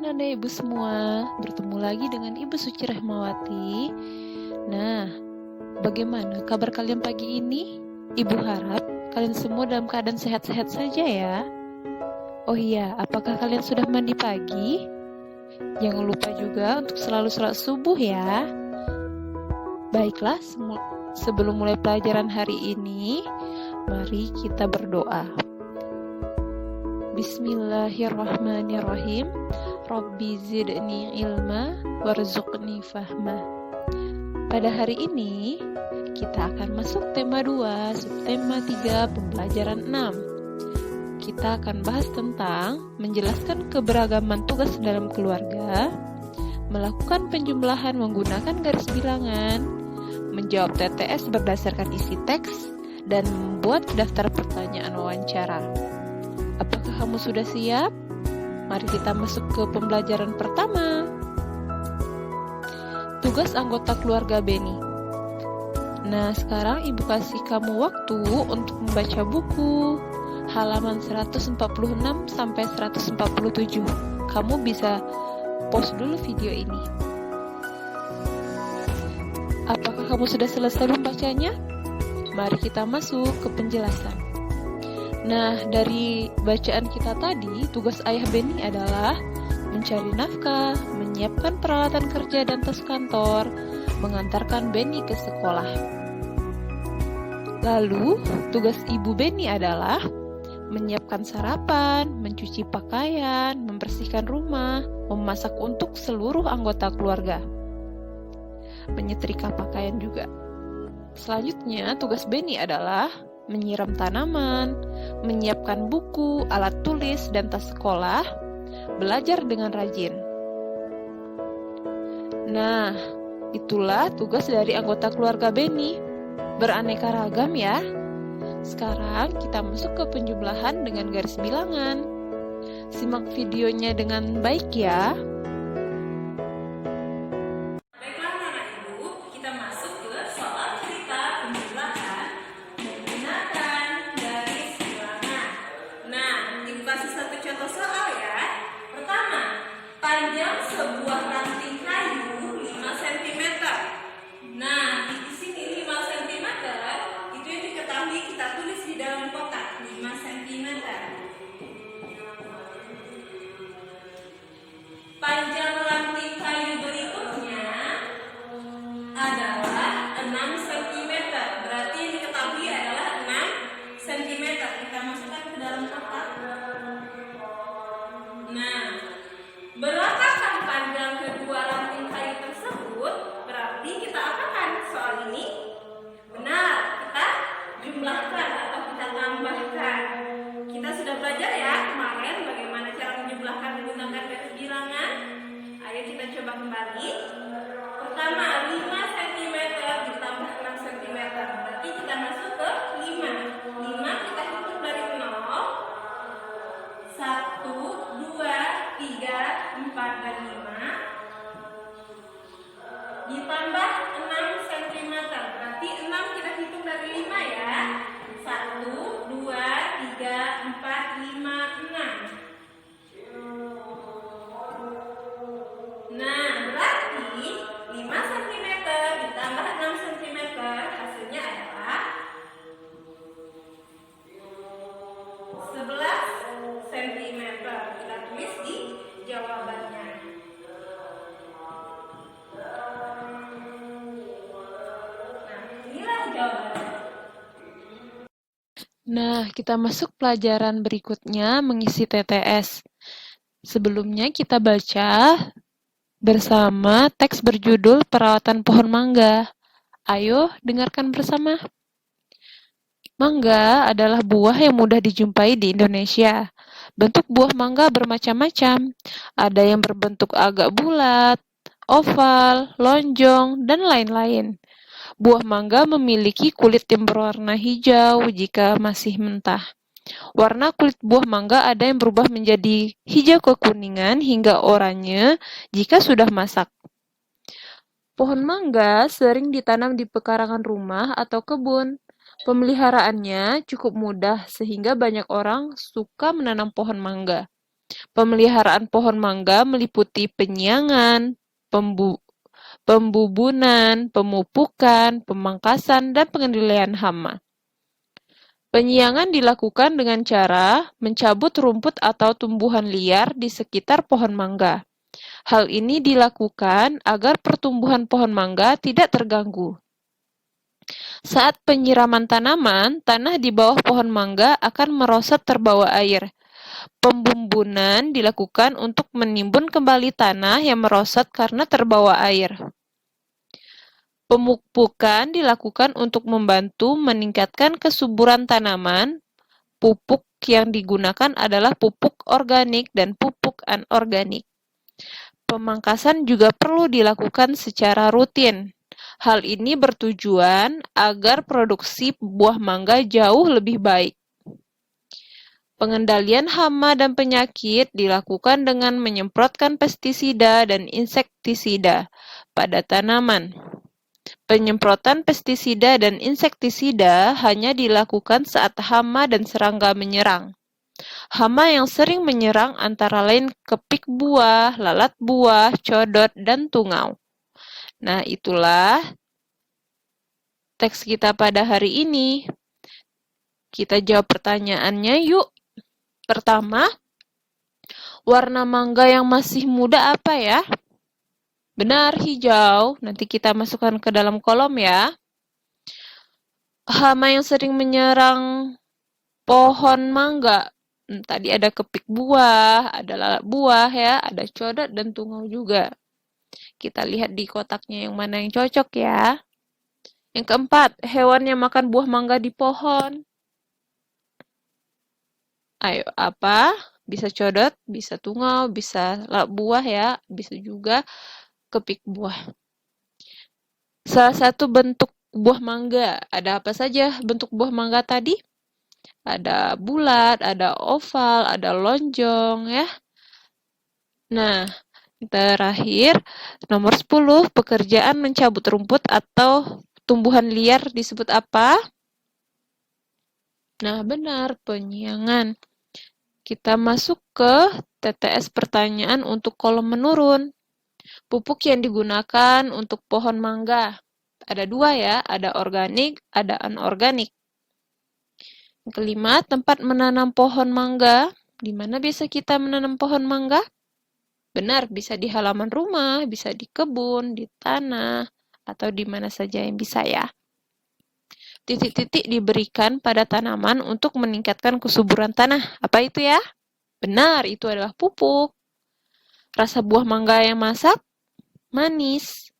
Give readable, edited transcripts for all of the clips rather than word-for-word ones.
anak-anak ibu semua, bertemu lagi dengan Ibu Suci Rahmawati. Nah, bagaimana kabar kalian pagi ini? Ibu harap kalian semua dalam keadaan sehat-sehat saja ya. Oh iya, apakah kalian sudah mandi pagi? Jangan lupa juga untuk selalu sholat subuh ya. Baiklah, sebelum mulai pelajaran hari ini, mari kita berdoa. Bismillahirrahmanirrahim. Rabbi zidni ilma warzuqni fahma. Pada hari ini kita akan masuk tema 2, subtema 3, pembelajaran 6. Kita akan bahas tentang menjelaskan keberagaman tugas dalam keluarga, melakukan penjumlahan menggunakan garis bilangan, menjawab TTS berdasarkan isi teks, dan membuat daftar pertanyaan wawancara. Apakah kamu sudah siap? Mari kita masuk ke pembelajaran pertama. Tugas anggota keluarga Beni. Nah, sekarang Ibu kasih kamu waktu untuk membaca buku halaman 146 sampai 147. Kamu bisa pause dulu video ini. Apakah kamu sudah selesai membacanya? Mari kita masuk ke penjelasan. Nah, dari bacaan kita tadi, tugas ayah Beni adalah mencari nafkah, menyiapkan peralatan kerja dan tas kantor, mengantarkan Beni ke sekolah. Lalu, tugas ibu Beni adalah menyiapkan sarapan, mencuci pakaian, membersihkan rumah, memasak untuk seluruh anggota keluarga, menyetrika pakaian juga. Selanjutnya, tugas Beni adalah menyiram tanaman, menyiapkan buku, alat tulis, dan tas sekolah, belajar dengan rajin. Nah, itulah tugas dari anggota keluarga Beni. Beraneka ragam ya. Sekarang kita masuk ke penjumlahan dengan garis bilangan. Simak videonya dengan baik ya. Sebuah ranting kayu 5 cm. Nah, di sini 5 cm itu yang diketahui kita tulis di dalam kotak 5 cm. Panjang ranting kayu berikutnya adalah 6 cm. Berarti yang diketahui adalah 6 cm. Kita masukkan ke dalam kotak. Nah, berapakah panjang kedua ranting kayu tersebut? Berarti kita apakan soal ini? Benar, kita jumlahkan atau kita tambahkan. Kita sudah belajar ya kemarin bagaimana cara menjumlahkan menggunakan garis bilangan. Ayo kita coba kembali. Pertama, 5 cm ditambah 6 cm. Berarti kita masuk ke 5. 5 kita hitung dari 0. 1, 2, 3, 4, dan 5 ditambah 6 cm. Berarti 6 kita hitung dari 5 ya. 1, 2, 3, 4, 5, 6. Nah, berarti 5 cm ditambah 6 cm hasilnya adalah 11 cm. Kita tulis di jawabannya. Nah, inilah jawabannya. Nah, kita masuk pelajaran berikutnya mengisi TTS. Sebelumnya kita baca bersama teks berjudul Perawatan Pohon Mangga. Ayo dengarkan bersama. Mangga adalah buah yang mudah dijumpai di Indonesia. Bentuk buah mangga bermacam-macam. Ada yang berbentuk agak bulat, oval, lonjong, dan lain-lain. Buah mangga memiliki kulit yang berwarna hijau jika masih mentah. Warna kulit buah mangga ada yang berubah menjadi hijau kekuningan hingga oranye jika sudah masak. Pohon mangga sering ditanam di pekarangan rumah atau kebun. Pemeliharaannya cukup mudah sehingga banyak orang suka menanam pohon mangga. Pemeliharaan pohon mangga meliputi penyiangan, pembubunan, pemupukan, pemangkasan, dan pengendalian hama. Penyiangan dilakukan dengan cara mencabut rumput atau tumbuhan liar di sekitar pohon mangga. Hal ini dilakukan agar pertumbuhan pohon mangga tidak terganggu. Saat penyiraman tanaman, tanah di bawah pohon mangga akan merosot terbawa air. Pembumbunan dilakukan untuk menimbun kembali tanah yang merosot karena terbawa air. Pemupukan dilakukan untuk membantu meningkatkan kesuburan tanaman. Pupuk yang digunakan adalah pupuk organik dan pupuk anorganik. Pemangkasan juga perlu dilakukan secara rutin. Hal ini bertujuan agar produksi buah mangga jauh lebih baik. Pengendalian hama dan penyakit dilakukan dengan menyemprotkan pestisida dan insektisida pada tanaman. Penyemprotan pestisida dan insektisida hanya dilakukan saat hama dan serangga menyerang. Hama yang sering menyerang antara lain kepik buah, lalat buah, codot, dan tungau. Nah, itulah teks kita pada hari ini. Kita jawab pertanyaannya yuk. Pertama, warna mangga yang masih muda apa ya? Benar, hijau. Nanti kita masukkan ke dalam kolom ya. Hama yang sering menyerang pohon mangga. Tadi ada kepik buah, ada lalat buah ya, ada codot dan tungau juga. Kita lihat di kotaknya yang mana yang cocok ya. Yang keempat, hewan yang makan buah mangga di pohon. Ayo, apa? Bisa codot, bisa tungau, bisa lalat buah ya, bisa juga kepik buah. Salah satu bentuk buah mangga, ada apa saja bentuk buah mangga tadi? Ada bulat, ada oval, ada lonjong ya. Nah, terakhir nomor 10, pekerjaan mencabut rumput atau tumbuhan liar disebut apa? Nah, benar, penyiangan. Kita masuk ke TTS pertanyaan untuk kolom menurun. Pupuk yang digunakan untuk pohon mangga. Ada dua ya, ada organik, ada anorganik. Yang kelima, tempat menanam pohon mangga. Di mana biasa kita menanam pohon mangga? Benar, bisa di halaman rumah, bisa di kebun, di tanah, atau di mana saja yang bisa ya. Titik-titik diberikan pada tanaman untuk meningkatkan kesuburan tanah. Apa itu ya? Benar, itu adalah pupuk. Rasa buah mangga yang masak manis.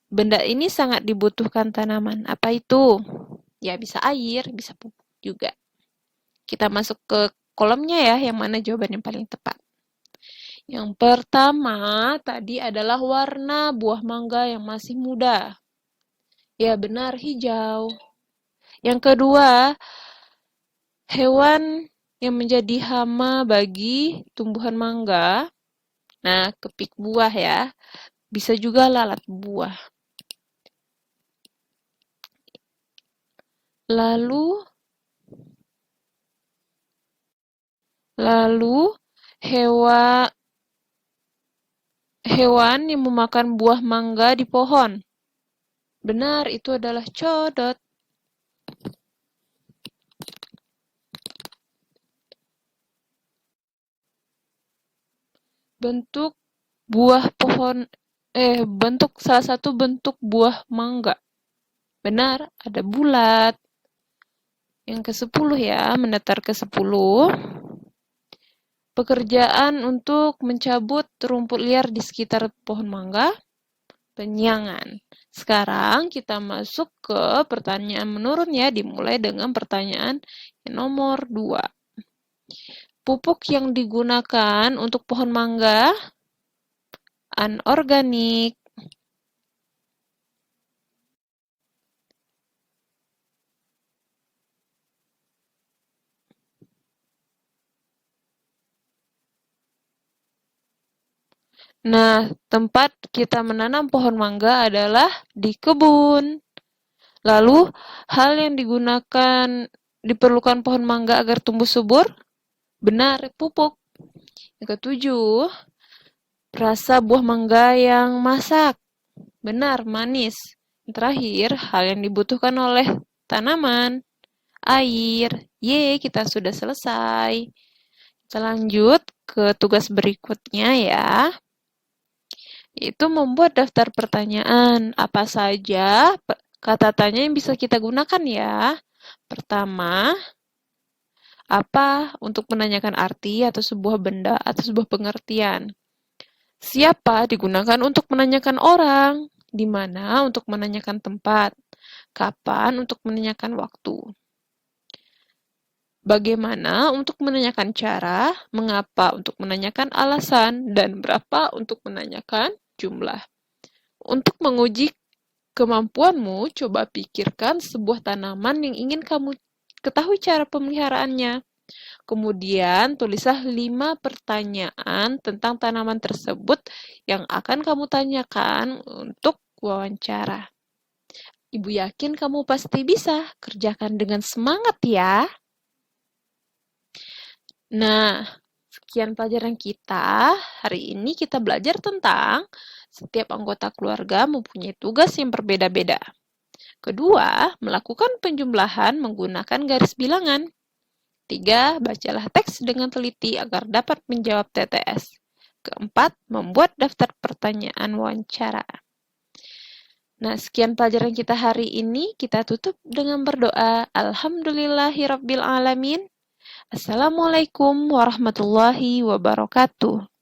Benda ini sangat dibutuhkan tanaman. Apa itu? Ya, bisa air, bisa pupuk juga. Kita masuk ke kolomnya ya, yang mana jawaban yang paling tepat. Yang pertama tadi adalah warna buah mangga yang masih muda. Ya, benar, hijau. Yang kedua, hewan yang menjadi hama bagi tumbuhan mangga. Nah, kepik buah ya. Bisa juga lalat buah. Lalu hewan yang memakan buah mangga di pohon. Benar, itu adalah codot. Bentuk salah satu bentuk buah mangga. Benar, ada bulat. Yang ke-10 ya, mendatar ke-10. Pekerjaan untuk mencabut rumput liar di sekitar pohon mangga. Penyiangan. Sekarang kita masuk ke pertanyaan menurun ya, dimulai dengan pertanyaan nomor 2. Pupuk yang digunakan untuk pohon mangga anorganik. Nah, tempat kita menanam pohon mangga adalah di kebun. Lalu, hal yang diperlukan pohon mangga agar tumbuh subur? Benar, pupuk. Yang ketujuh, rasa buah mangga yang masak. Benar, manis. Yang terakhir, hal yang dibutuhkan oleh tanaman. Air. Ye, kita sudah selesai. Kita lanjut ke tugas berikutnya ya. Yaitu membuat daftar pertanyaan. Apa saja kata tanya yang bisa kita gunakan ya? Pertama, apa untuk menanyakan arti atau sebuah benda atau sebuah pengertian. Siapa digunakan untuk menanyakan orang. Di mana untuk menanyakan tempat. Kapan untuk menanyakan waktu. Bagaimana untuk menanyakan cara, mengapa untuk menanyakan alasan, dan berapa untuk menanyakan jumlah. Untuk menguji kemampuanmu, coba pikirkan sebuah tanaman yang ingin kamu ketahui cara pemeliharaannya. Kemudian, tulislah 5 pertanyaan tentang tanaman tersebut yang akan kamu tanyakan untuk wawancara. Ibu yakin kamu pasti bisa. Kerjakan dengan semangat ya. Nah, sekian pelajaran kita. Hari ini kita belajar tentang setiap anggota keluarga mempunyai tugas yang berbeda-beda. Kedua, melakukan penjumlahan menggunakan garis bilangan. 3, bacalah teks dengan teliti agar dapat menjawab TTS. Keempat, membuat daftar pertanyaan wawancara. Nah, sekian pelajaran kita hari ini. Kita tutup dengan berdoa. Alhamdulillahirabbil alamin. Assalamualaikum warahmatullahi wabarakatuh.